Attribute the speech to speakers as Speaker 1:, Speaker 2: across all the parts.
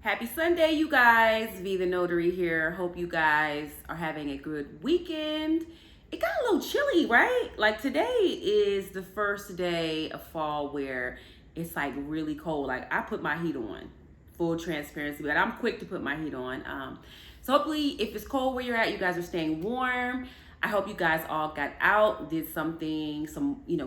Speaker 1: Happy Sunday, you guys. V the Notary here. Hope you guys are having a good weekend. It got a little chilly, right? Like today is the first day of fall where it's like really cold. Like I put my heat on, full transparency, but I'm quick to put my heat on. So hopefully if it's cold where you're at, you guys are staying warm. I hope you guys all got out, did something,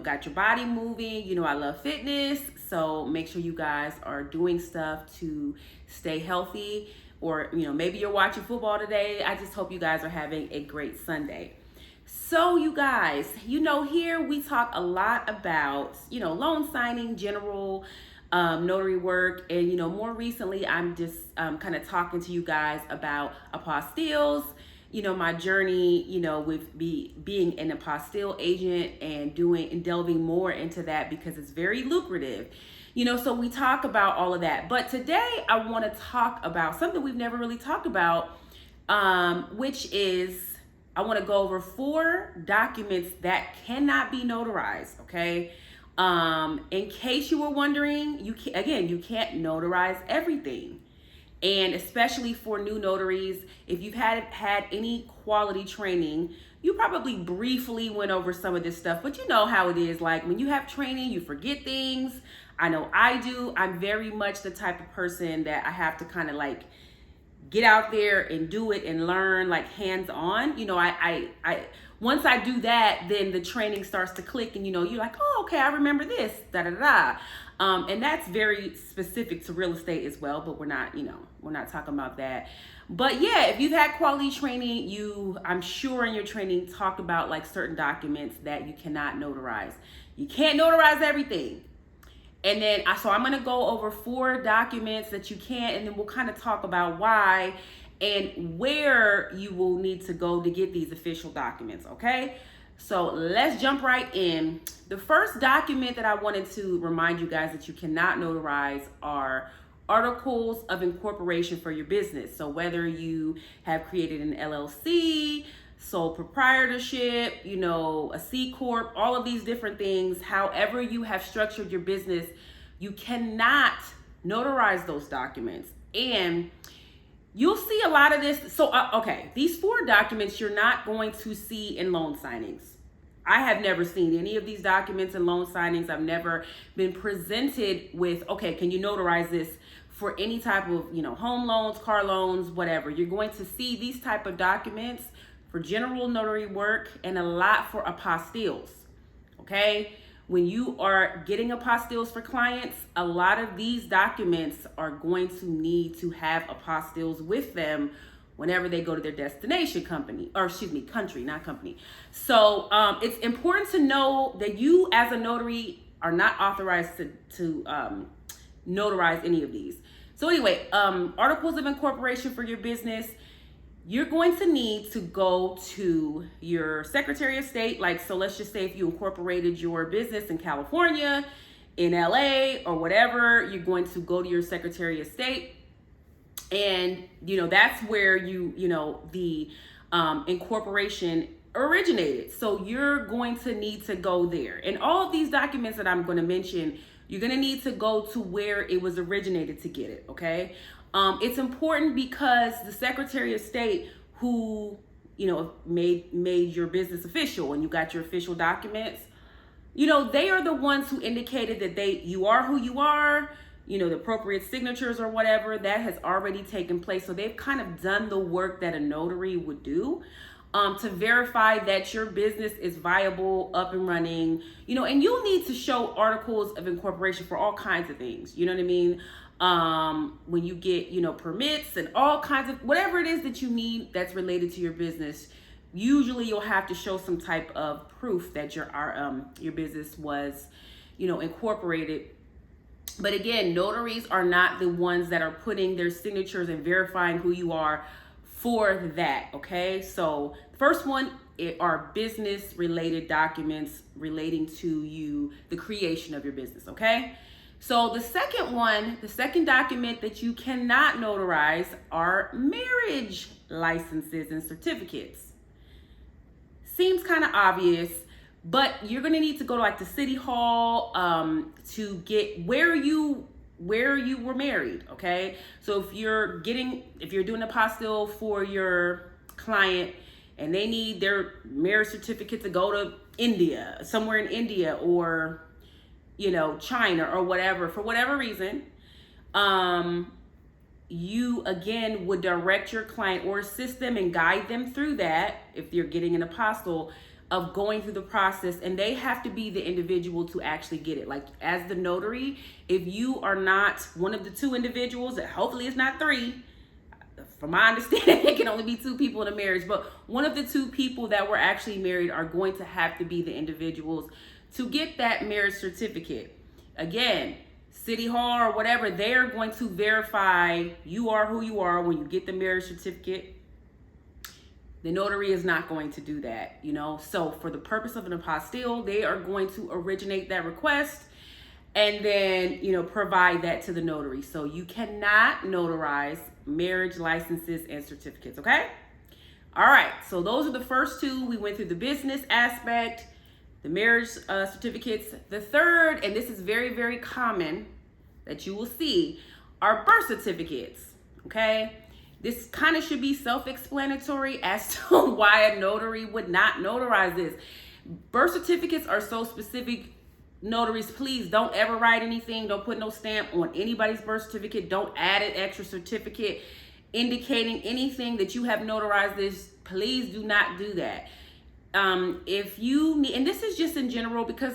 Speaker 1: got your body moving. I love fitness. So make sure you guys are doing stuff to stay healthy, or, maybe you're watching football today. I just hope you guys are having a great Sunday. So you guys, here we talk a lot about, loan signing, general notary work. And, more recently, I'm just kind of talking to you guys about apostilles, my journey, with being an apostille agent and delving more into that because it's very lucrative. So we talk about all of that. But today I want to talk about something we've never really talked about, which is I want to go over 4 documents that cannot be notarized, okay? In case you were wondering, you can't notarize everything. And especially for new notaries, if you've had any quality training, you probably briefly went over some of this stuff, but you know how it is. Like when you have training, you forget things. I know I do. I'm very much the type of person that I have to kind of like get out there and do it and learn like hands-on. I once I do that, then the training starts to click and you're like, oh, okay, I remember this, da da da. And that's very specific to real estate as well, but we're not talking about that. But yeah, if you've had quality training, I'm sure in your training talked about like certain documents that you cannot notarize. You can't notarize everything. And then, so I'm going to go over 4 documents that you can't, and then we'll kind of talk about why and where you will need to go to get these official documents, okay? So let's jump right in. The first document that I wanted to remind you guys that you cannot notarize are articles of incorporation for your business. So whether you have created an LLC, sole proprietorship, a C Corp, all of these different things, however you have structured your business, you cannot notarize those documents. And you'll see a lot of this. So, these 4 documents you're not going to see in loan signings. I have never seen any of these documents in loan signings. I've never been presented with, okay, can you notarize this for any type of, home loans, car loans, whatever. You're going to see these type of documents for general notary work and a lot for apostilles, okay? When you are getting apostilles for clients, a lot of these documents are going to need to have apostilles with them whenever they go to their destination country, not company. So it's important to know that you as a notary are not authorized to notarize any of these. So anyway, articles of incorporation for your business, you're going to need to go to your Secretary of State. So let's just say if you incorporated your business in California, in LA, or whatever, you're going to go to your Secretary of State. And, that's where the incorporation originated. So you're going to need to go there. And all of these documents that I'm going to mention, you're going to need to go to where it was originated to get it, okay? It's important because the Secretary of State who, made your business official and you got your official documents, they are the ones who indicated that you are who you are, the appropriate signatures or whatever, that has already taken place. So they've kind of done the work that a notary would do to verify that your business is viable, up and running, and you'll need to show articles of incorporation for all kinds of things. You know what I mean? When you get, permits and all kinds of, whatever it is that you need that's related to your business, usually you'll have to show some type of proof that your business was, incorporated. But again, notaries are not the ones that are putting their signatures and verifying who you are for that, okay? So the first one are business related documents relating to the creation of your business, okay? So the second document that you cannot notarize are marriage licenses and certificates. Seems kind of obvious, but you're going to need to go to like the city hall to get where you where you were married, okay? So if you're doing a apostille for your client and they need their marriage certificate to go to India, somewhere in India, or China or whatever, for whatever reason, you again would direct your client or assist them and guide them through that if you're getting an apostille of going through the process, and they have to be the individual to actually get it. Like as the notary, if you are not one of the two individuals, and hopefully it's not three, from my understanding it can only be two people in a marriage, but one of the two people that were actually married are going to have to be the individuals to get that marriage certificate. Again, City Hall or whatever, they're going to verify you are who you are when you get the marriage certificate. The notary is not going to do that, So for the purpose of an apostille, they are going to originate that request and then, provide that to the notary. So you cannot notarize marriage licenses and certificates, okay? All right, so those are the first two. We went through the business aspect, the marriage certificates. The third, and this is very, very common that you will see, are birth certificates, okay? This kind of should be self-explanatory as to why a notary would not notarize this. Birth certificates are so specific. Notaries, please don't ever write anything. Don't put no stamp on anybody's birth certificate. Don't add an extra certificate indicating anything that you have notarized this. Please do not do that. If you need, and this is just in general, because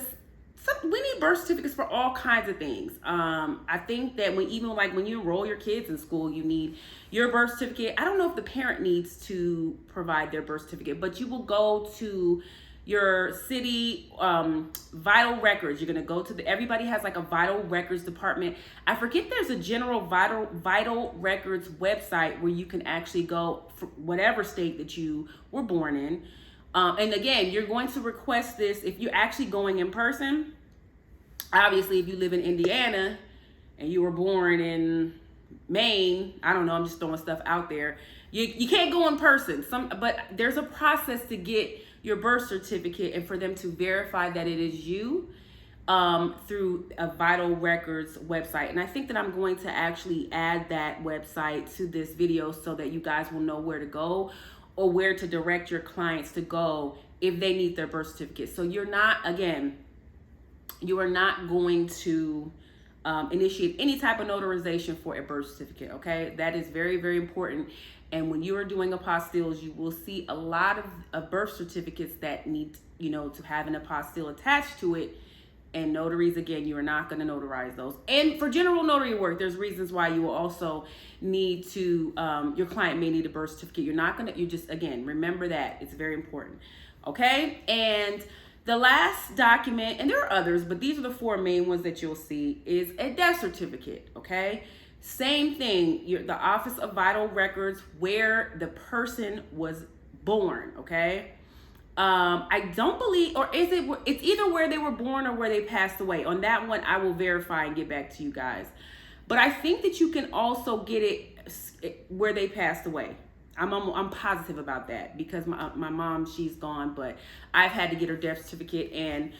Speaker 1: we need birth certificates for all kinds of things. I think that when you enroll your kids in school, you need your birth certificate. I don't know if the parent needs to provide their birth certificate, but you will go to your city vital records. You're gonna go to everybody has like a vital records department. I forget there's a general vital records website where you can actually go for whatever state that you were born in. And again, you're going to request this if you're actually going in person. Obviously, if you live in Indiana and you were born in Maine, I don't know, I'm just throwing stuff out there. You can't go in person. But there's a process to get your birth certificate and for them to verify that it is you through a vital records website. And I think that I'm going to actually add that website to this video so that you guys will know where to go or where to direct your clients to go if they need their birth certificate. So you are not going to initiate any type of notarization for a birth certificate, okay? That is very, very important. And when you are doing apostilles, you will see a lot of birth certificates that need, to have an apostille attached to it. And notaries, again, you are not going to notarize those. And for general notary work, there's reasons why you will also need to, your client may need a birth certificate. Again, remember that. It's very important. Okay? And the last document, and there are others, but these are the four main ones that you'll see, is a death certificate. Okay? Same thing, the Office of Vital Records, where the person was born, okay? I don't believe, or it's either where they were born or where they passed away. On that one, I will verify and get back to you guys. But I think that you can also get it where they passed away. I'm positive about that because my mom, she's gone, but I've had to get her death certificate, and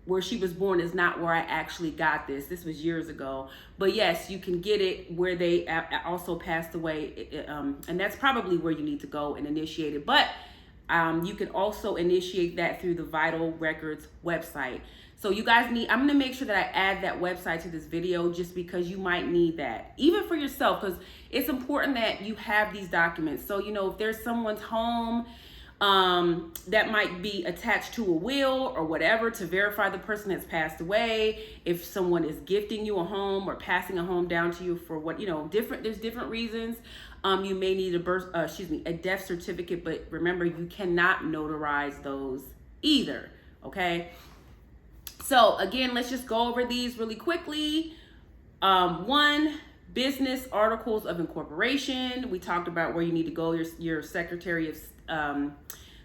Speaker 1: where she was born is not where I actually got this. This was years ago. But yes, you can get it where they also passed away. And that's probably where you need to go and initiate it. But you can also initiate that through the Vital Records website. So you guys I'm going to make sure that I add that website to this video just because you might need that. Even for yourself, because it's important that you have these documents. So, if there's someone's home, that might be attached to a will or whatever to verify the person has passed away. If someone is gifting you a home or passing a home down to you for there's different reasons. You may need a death certificate, but remember, you cannot notarize those either. Okay. So again, let's just go over these really quickly. One, business articles of incorporation. We talked about where you need to go, your secretary of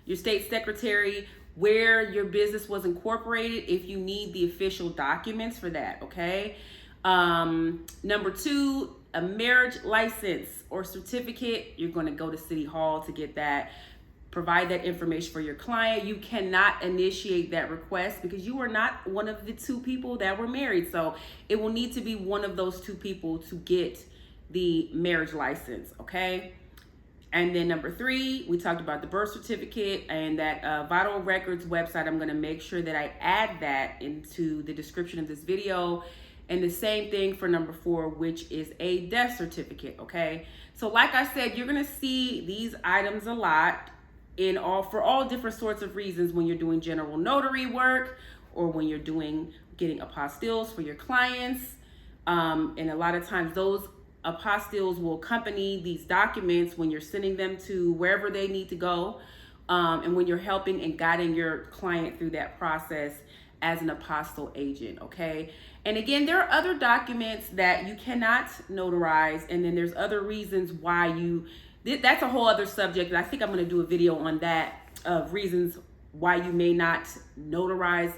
Speaker 1: your state secretary, where your business was incorporated, if you need the official documents for that, okay? Number two, a marriage license or certificate. You're going to go to City Hall to get that. provide that information for your client. You cannot initiate that request because you are not one of the two people that were married. So it will need to be one of those two people to get the marriage license, okay? And then number 3, we talked about the birth certificate and that vital records website. I'm gonna make sure that I add that into the description of this video. And the same thing for number 4, which is a death certificate, okay? So like I said, you're gonna see these items a lot for all different sorts of reasons when you're doing general notary work or when you're getting apostilles for your clients. And a lot of times those apostilles will accompany these documents when you're sending them to wherever they need to go, and when you're helping and guiding your client through that process as an apostille agent, okay? And again, there are other documents that you cannot notarize, and then there's other reasons why that's a whole other subject, and I think I'm gonna do a video on that, of reasons why you may not notarize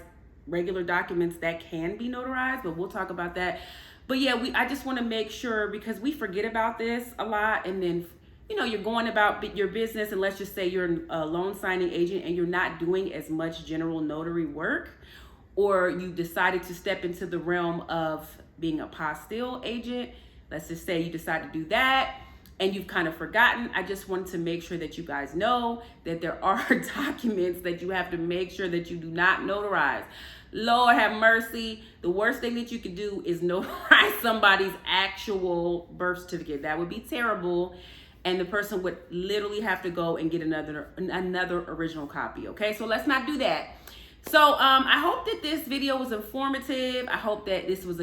Speaker 1: regular documents that can be notarized, but we'll talk about that. But yeah, I just want to make sure, because we forget about this a lot, and then you're going about your business, and let's just say you're a loan signing agent and you're not doing as much general notary work, or you decided to step into the realm of being a apostille agent. Let's just say you decide to do that and you've kind of forgotten. I just wanted to make sure that you guys know that there are documents that you have to make sure that you do not notarize. Lord have mercy. The worst thing that you could do is notarize somebody's actual birth certificate. That would be terrible. And the person would literally have to go and get another original copy. Okay, so let's not do that. So I hope that this video was informative. I hope that this was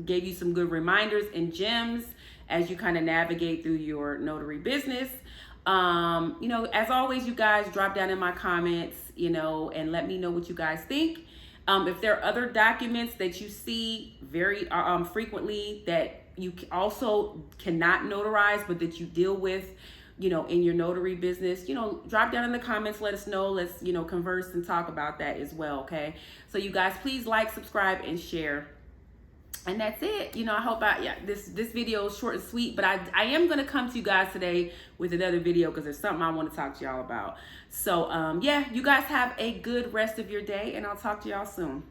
Speaker 1: gave you some good reminders and gems as you kind of navigate through your notary business. As always, you guys drop down in my comments, and let me know what you guys think. If there are other documents that you see very frequently that you also cannot notarize, but that you deal with, in your notary business, drop down in the comments, let us know. Let's, converse and talk about that as well, okay? So you guys, please like, subscribe, and share. And that's it. I hope this video is short and sweet, but I am going to come to you guys today with another video because there's something I want to talk to y'all about. So yeah, you guys have a good rest of your day, and I'll talk to y'all soon.